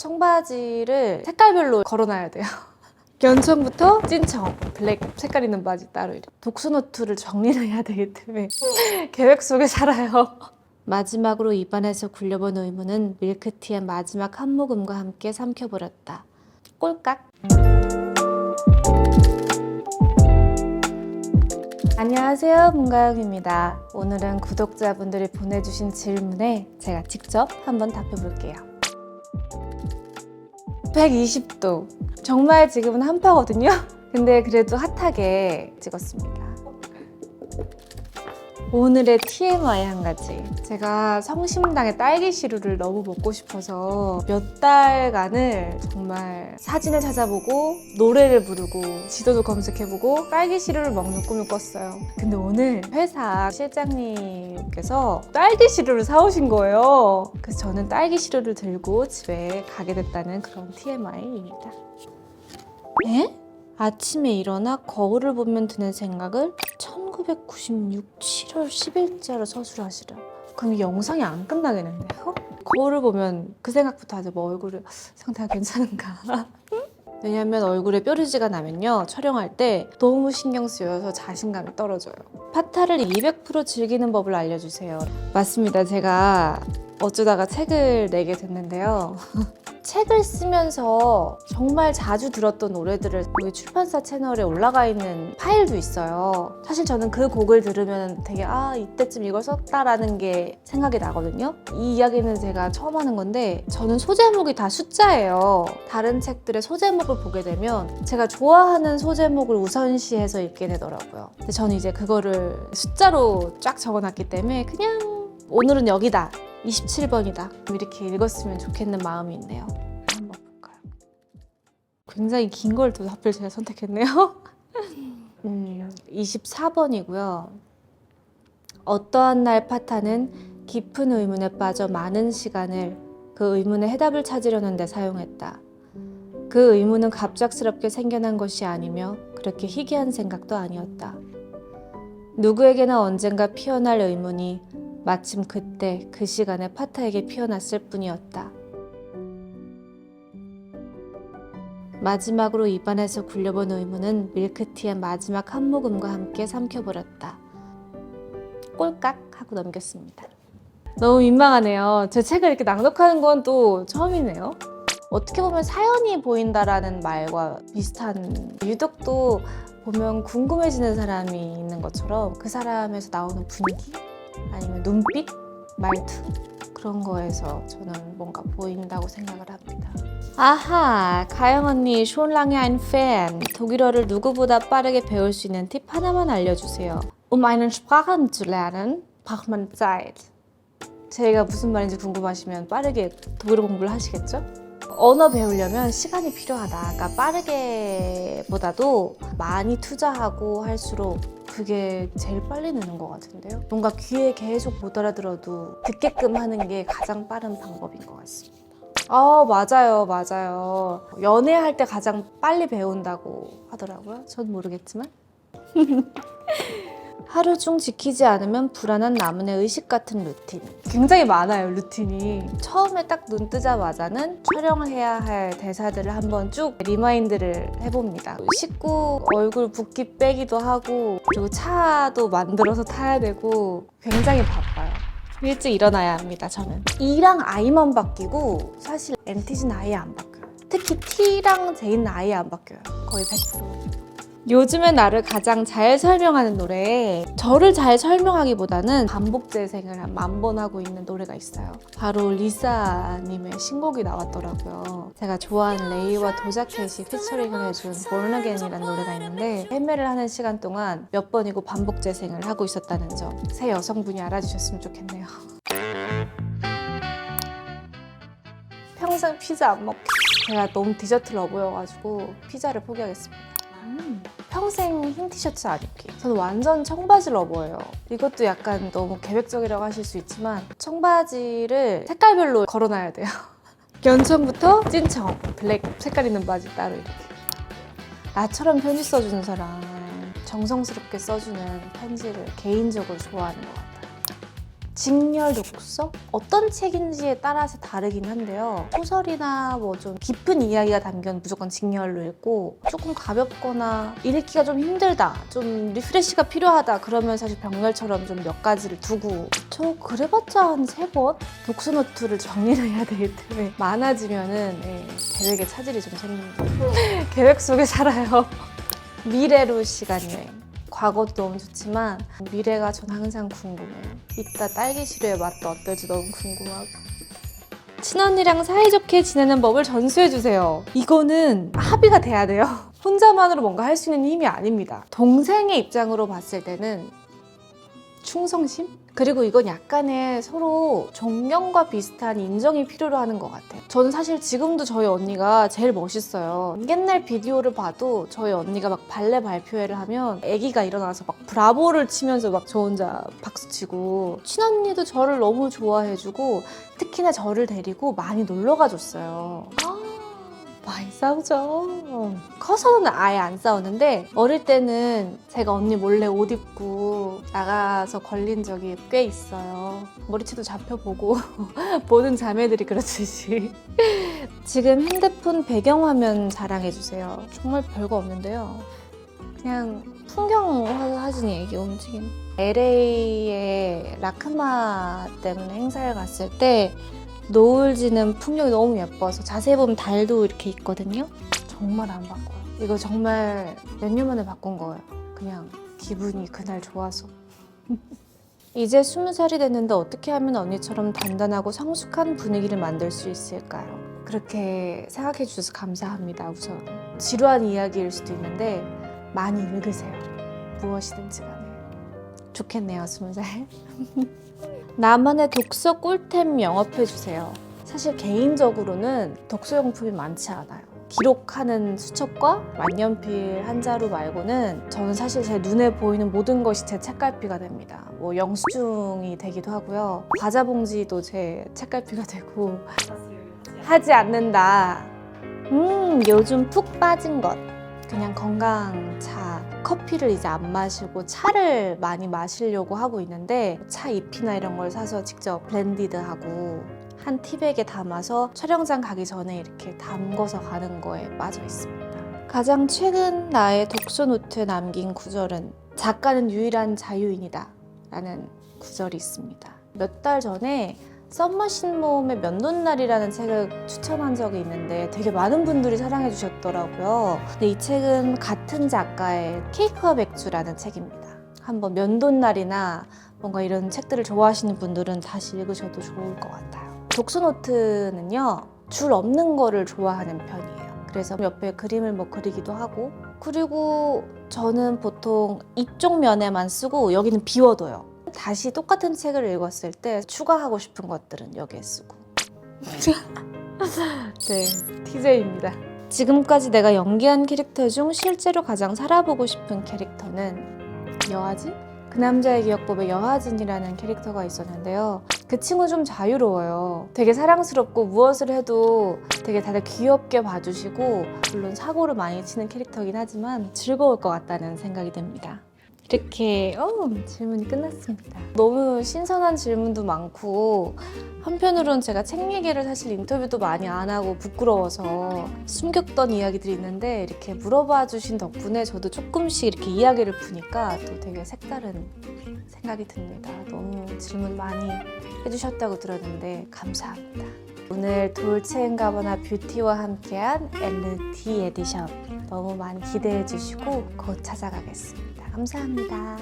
청바지를 색깔별로 걸어놔야 돼요. 연청부터 찐청, 블랙 색깔 있는 바지 따로 이렇게 독수노트를 정리를 해야 되기 때문에 계획 속에 살아요. 마지막으로 입안에서 굴려본 의문은 밀크티의 마지막 한 모금과 함께 삼켜버렸다. 꼴깍. 안녕하세요, 문가영입니다. 오늘은 구독자분들이 보내주신 질문에 제가 직접 한번 답해볼게요. 120도. 정말 지금은 한파거든요? 근데 그래도 핫하게 찍었습니다. 오늘의 TMI 한 가지. 제가 성심당의 딸기 시루를 너무 먹고 싶어서 몇 달간을 정말 사진을 찾아보고 노래를 부르고 지도도 검색해보고 딸기 시루를 먹는 꿈을 꿨어요. 근데 오늘 회사 실장님께서 딸기 시루를 사오신 거예요. 그래서 저는 딸기 시루를 들고 집에 가게 됐다는 그런 TMI입니다. 에? 아침에 일어나 거울을 보면 드는 생각을 1996 7월 10일자로 서술하시라. 그럼 이 영상이 안 끝나겠는데요? 거울을 보면 그 생각부터 하죠. 뭐 얼굴이 상태가 괜찮은가? 왜냐면 얼굴에 뾰루지가 나면요, 촬영할 때 너무 신경 쓰여서 자신감이 떨어져요. 파타를 200% 즐기는 법을 알려주세요. 맞습니다. 제가 어쩌다가 책을 내게 됐는데요. 책을 쓰면서 정말 자주 들었던 노래들을 여기 출판사 채널에 올라가 있는 파일도 있어요. 사실 저는 그 곡을 들으면 되게 이때쯤 이걸 썼다라는 게 생각이 나거든요. 이 이야기는 제가 처음 하는 건데 저는 소제목이 다 숫자예요. 다른 책들의 소제목을 보게 되면 제가 좋아하는 소제목을 우선시해서 읽게 되더라고요. 근데 저는 이제 그거를 숫자로 쫙 적어놨기 때문에 그냥 오늘은 여기다 27번이다 이렇게 읽었으면 좋겠는 마음이 있네요. 한번 볼까요? 굉장히 긴 걸 또 하필 제가 선택했네요. 24번이고요. 어떠한 날 파타는 깊은 의문에 빠져 많은 시간을 그 의문의 해답을 찾으려는 데 사용했다. 그 의문은 갑작스럽게 생겨난 것이 아니며 그렇게 희귀한 생각도 아니었다. 누구에게나 언젠가 피어날 의문이 마침 그때 그 시간에 파타에게 피어났을 뿐이었다. 마지막으로 입안에서 굴려본 의문은 밀크티의 마지막 한 모금과 함께 삼켜버렸다. 꼴깍 하고 넘겼습니다. 너무 민망하네요. 제 책을 이렇게 낭독하는 건 또 처음이네요. 어떻게 보면 사연이 보인다라는 말과 비슷한, 유독 또 보면 궁금해지는 사람이 있는 것처럼 그 사람에서 나오는 분위기? 아니면 눈빛? 말투? 그런 거에서 저는 뭔가 보인다고 생각을 합니다. 아하, 가영 언니, schon lange ein Fan. 독일어를 누구보다 빠르게 배울 수 있는 팁 하나만 알려주세요. einen Sprachen zu lernen, braucht man Zeit. 제가 무슨 말인지 궁금하시면 빠르게 독일어 공부를 하시겠죠? 언어 배우려면 시간이 필요하다. 그러니까 빠르게 보다도 많이 투자하고 할수록 그게 제일 빨리 느는 것 같은데요. 뭔가 귀에 계속 못 알아들어도 듣게끔 하는 게 가장 빠른 방법인 것 같습니다. 맞아요. 연애할 때 가장 빨리 배운다고 하더라고요. 전 모르겠지만. 하루 중 지키지 않으면 불안한 나문의 의식 같은 루틴. 굉장히 많아요, 루틴이. 처음에 딱 눈 뜨자마자는 촬영을 해야 할 대사들을 한번 쭉 리마인드를 해봅니다. 씻고 얼굴 붓기 빼기도 하고, 그리고 차도 만들어서 타야 되고 굉장히 바빠요. 일찍 일어나야 합니다, 저는. E랑 I만 바뀌고 사실 NTG는 아예 안 바뀌어요. 특히 T랑 J는 아예 안 바뀌어요. 거의 100%. 요즘에 나를 가장 잘 설명하는 노래, 저를 잘 설명하기보다는 반복 재생을 한 10,000번 하고 있는 노래가 있어요. 바로 리사님의 신곡이 나왔더라고요. 제가 좋아하는 레이와 도자켓이 피처링을 해준 Born Again이라는 노래가 있는데 헤매를 하는 시간 동안 몇 번이고 반복 재생을 하고 있었다는 점, 새 여성분이 알아주셨으면 좋겠네요. 평생 피자 안 먹기. 제가 너무 디저트 러브여가지고 피자를 포기하겠습니다. 평생 흰 티셔츠 안 입기. 저는 완전 청바지 러버예요. 이것도 약간 너무 계획적이라고 하실 수 있지만 청바지를 색깔별로 걸어놔야 돼요. 연청부터 찐청, 블랙 색깔 있는 바지 따로 이렇게. 나처럼 편지 써주는 사람, 정성스럽게 써주는 편지를 개인적으로 좋아하는 것 같아요. 직렬 독서? 어떤 책인지에 따라서 다르긴 한데요. 소설이나 뭐 좀 깊은 이야기가 담긴 무조건 직렬로 읽고, 조금 가볍거나 읽기가 좀 힘들다, 좀 리프레시가 필요하다 그러면 사실 병렬처럼 좀 몇 가지를 두고, 저 그래봤자 한 3번? 독서 노트를 정리를 해야 되기 때문에 많아지면은 계획에 차질이 좀 생깁니다. 계획 속에 살아요. 미래로 시간여행. 과거도 너무 좋지만 미래가 전 항상 궁금해요. 이따 딸기시루의 맛도 어떨지 너무 궁금하고. 친언니랑 사이좋게 지내는 법을 전수해주세요. 이거는 합의가 돼야 돼요. 혼자만으로 뭔가 할 수 있는 힘이 아닙니다. 동생의 입장으로 봤을 때는 충성심? 그리고 이건 약간의 서로 존경과 비슷한 인정이 필요로 하는 것 같아요. 저는 사실 지금도 저희 언니가 제일 멋있어요. 옛날 비디오를 봐도 저희 언니가 막 발레 발표회를 하면 아기가 일어나서 막 브라보를 치면서 막 저 혼자 박수치고, 친언니도 저를 너무 좋아해주고 특히나 저를 데리고 많이 놀러가 줬어요. 많이 싸우죠. 커서는 아예 안 싸우는데 어릴 때는 제가 언니 몰래 옷 입고 나가서 걸린 적이 꽤 있어요. 머리채도 잡혀보고 모든 자매들이 그렇듯이. 지금 핸드폰 배경화면 자랑해주세요. 정말 별거 없는데요. 그냥 풍경 사진이에요. 이게 움직임. LA에 라크마 때문에 행사를 갔을 때 노을 지는 풍경이 너무 예뻐서 자세히 보면 달도 이렇게 있거든요. 정말 안 바꿔요. 이거 정말 몇 년 만에 바꾼 거예요. 그냥 기분이 그날 좋아서. 이제 20살이 됐는데 어떻게 하면 언니처럼 단단하고 성숙한 분위기를 만들 수 있을까요? 그렇게 생각해 주셔서 감사합니다. 우선 지루한 이야기일 수도 있는데 많이 읽으세요. 무엇이든지 간에. 좋겠네요, 20살. 나만의 독서 꿀템 영업해주세요. 사실 개인적으로는 독서용품이 많지 않아요. 기록하는 수첩과 만년필 한 자루 말고는 저는 사실 제 눈에 보이는 모든 것이 제 책갈피가 됩니다. 뭐 영수증이 되기도 하고요. 과자 봉지도 제 책갈피가 되고. 하지 않는다. 요즘 푹 빠진 것. 그냥 건강차. 커피를 이제 안 마시고 차를 많이 마시려고 하고 있는데, 차 잎이나 이런 걸 사서 직접 블렌디드하고 한 티백에 담아서 촬영장 가기 전에 이렇게 담궈서 가는 거에 빠져 있습니다. 가장 최근 나의 독서 노트에 남긴 구절은 작가는 유일한 자유인이다 라는 구절이 있습니다. 몇 달 전에 썸머신 모험의 면도날이라는 책을 추천한 적이 있는데 되게 많은 분들이 사랑해 주셨더라고요. 근데 이 책은 같은 작가의 케이크와 맥주라는 책입니다. 한번 면도날이나 뭔가 이런 책들을 좋아하시는 분들은 다시 읽으셔도 좋을 것 같아요. 독서노트는요, 줄 없는 거를 좋아하는 편이에요. 그래서 옆에 그림을 뭐 그리기도 하고, 그리고 저는 보통 이쪽 면에만 쓰고 여기는 비워둬요. 다시 똑같은 책을 읽었을 때 추가하고 싶은 것들은 여기에 쓰고. 네, TJ입니다. 지금까지 내가 연기한 캐릭터 중 실제로 가장 살아보고 싶은 캐릭터는 여하진? 그 남자의 기억법에 여하진이라는 캐릭터가 있었는데요. 그 친구 좀 자유로워요. 되게 사랑스럽고 무엇을 해도 되게 다들 귀엽게 봐주시고, 물론 사고를 많이 치는 캐릭터긴 하지만 즐거울 것 같다는 생각이 듭니다. 이렇게 질문이 끝났습니다. 너무 신선한 질문도 많고, 한편으로는 제가 책 얘기를 사실 인터뷰도 많이 안 하고 부끄러워서 숨겼던 이야기들이 있는데, 이렇게 물어봐 주신 덕분에 저도 조금씩 이렇게 이야기를 푸니까 또 되게 색다른 생각이 듭니다. 너무 질문 많이 해주셨다고 들었는데 감사합니다. 오늘 돌체앤가바나 뷰티와 함께한 LT 에디션 너무 많이 기대해 주시고 곧 찾아가겠습니다. 감사합니다.